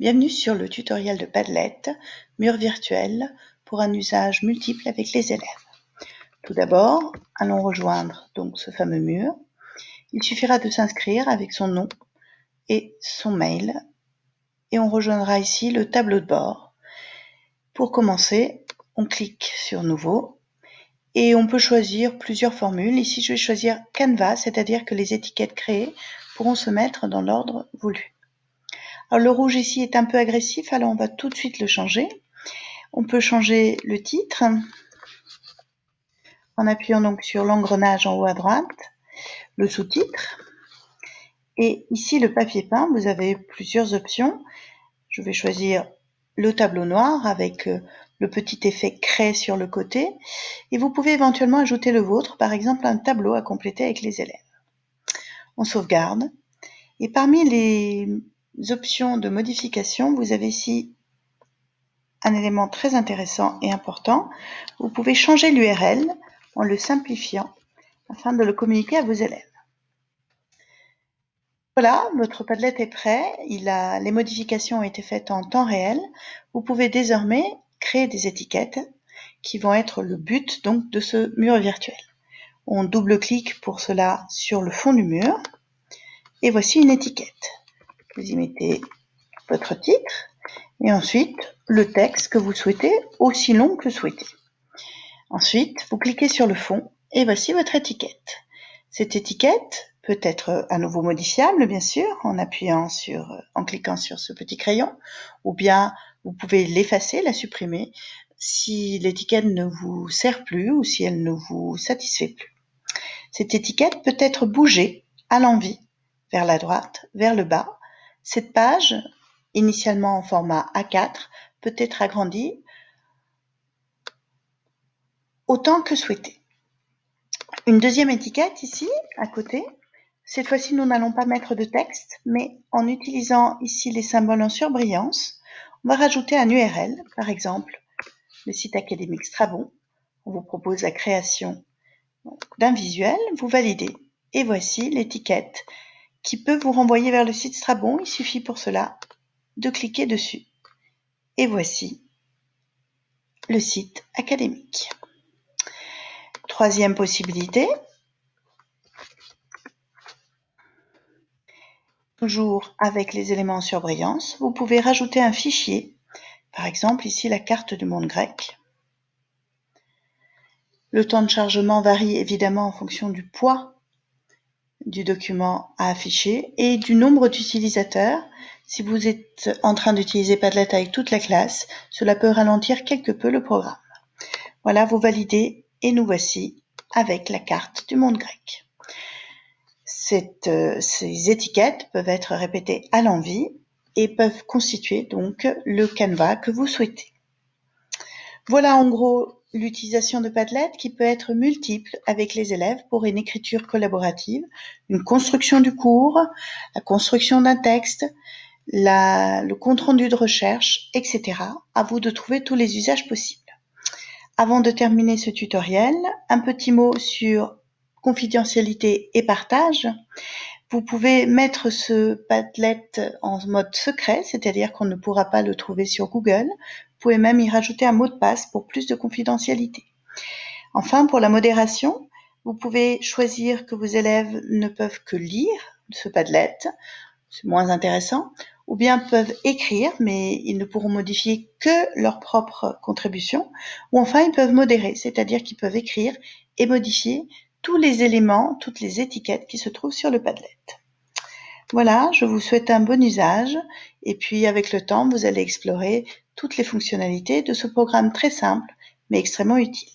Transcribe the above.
Bienvenue sur le tutoriel de Padlet, mur virtuel pour un usage multiple avec les élèves. Tout d'abord, allons rejoindre donc ce fameux mur. Il suffira de s'inscrire avec son nom et son mail et on rejoindra ici le tableau de bord. Pour commencer, on clique sur Nouveau et on peut choisir plusieurs formules. Ici, je vais choisir Canva, c'est-à-dire que les étiquettes créées pourront se mettre dans l'ordre voulu. Alors, le rouge ici est un peu agressif, alors on va tout de suite le changer. On peut changer le titre en appuyant donc sur l'engrenage en haut à droite, le sous-titre. Et ici, le papier peint, vous avez plusieurs options. Je vais choisir le tableau noir avec le petit effet craie sur le côté. Et vous pouvez éventuellement ajouter le vôtre, par exemple un tableau à compléter avec les élèves. On sauvegarde. Et parmi les options de modification, vous avez ici un élément très intéressant et important. Vous pouvez changer l'URL en le simplifiant afin de le communiquer à vos élèves. Voilà, votre Padlet est prêt. Les modifications ont été faites en temps réel. Vous pouvez désormais créer des étiquettes qui vont être le but donc de ce mur virtuel. On double-clique pour cela sur le fond du mur et voici une étiquette. Vous y mettez votre titre et ensuite le texte que vous souhaitez, aussi long que souhaité. Ensuite, vous cliquez sur le fond et voici votre étiquette. Cette étiquette peut être à nouveau modifiable, bien sûr, en cliquant sur ce petit crayon, ou bien vous pouvez l'effacer, la supprimer, si l'étiquette ne vous sert plus ou si elle ne vous satisfait plus. Cette étiquette peut être bougée à l'envi, vers la droite, vers le bas. Cette page, initialement en format A4, peut être agrandie autant que souhaité. Une deuxième étiquette ici, à côté. Cette fois-ci, nous n'allons pas mettre de texte, mais en utilisant ici les symboles en surbrillance, on va rajouter un URL, par exemple le site académique Strabon. On vous propose la création d'un visuel, vous validez. Et voici l'étiquette qui peut vous renvoyer vers le site Strabon. Il suffit pour cela de cliquer dessus. Et voici le site académique. Troisième possibilité, toujours avec les éléments en surbrillance, vous pouvez rajouter un fichier, par exemple ici la carte du monde grec. Le temps de chargement varie évidemment en fonction du poids du document à afficher et du nombre d'utilisateurs. Si vous êtes en train d'utiliser Padlet avec toute la classe, cela peut ralentir quelque peu le programme. Voilà, vous validez et nous voici avec la carte du monde grec. Ces étiquettes peuvent être répétées à l'envi et peuvent constituer donc le Canva que vous souhaitez. Voilà en gros l'utilisation de Padlet qui peut être multiple avec les élèves pour une écriture collaborative, une construction du cours, la construction d'un texte, le compte-rendu de recherche, etc. À vous de trouver tous les usages possibles. Avant de terminer ce tutoriel, un petit mot sur confidentialité et partage. Vous pouvez mettre ce Padlet en mode secret, c'est-à-dire qu'on ne pourra pas le trouver sur Google. Vous pouvez même y rajouter un mot de passe pour plus de confidentialité. Enfin, pour la modération, vous pouvez choisir que vos élèves ne peuvent que lire ce Padlet, c'est moins intéressant, ou bien peuvent écrire, mais ils ne pourront modifier que leur propre contribution, ou enfin ils peuvent modérer, c'est-à-dire qu'ils peuvent écrire et modifier tous les éléments, toutes les étiquettes qui se trouvent sur le Padlet. Voilà, je vous souhaite un bon usage et puis avec le temps, vous allez explorer toutes les fonctionnalités de ce programme très simple mais extrêmement utile.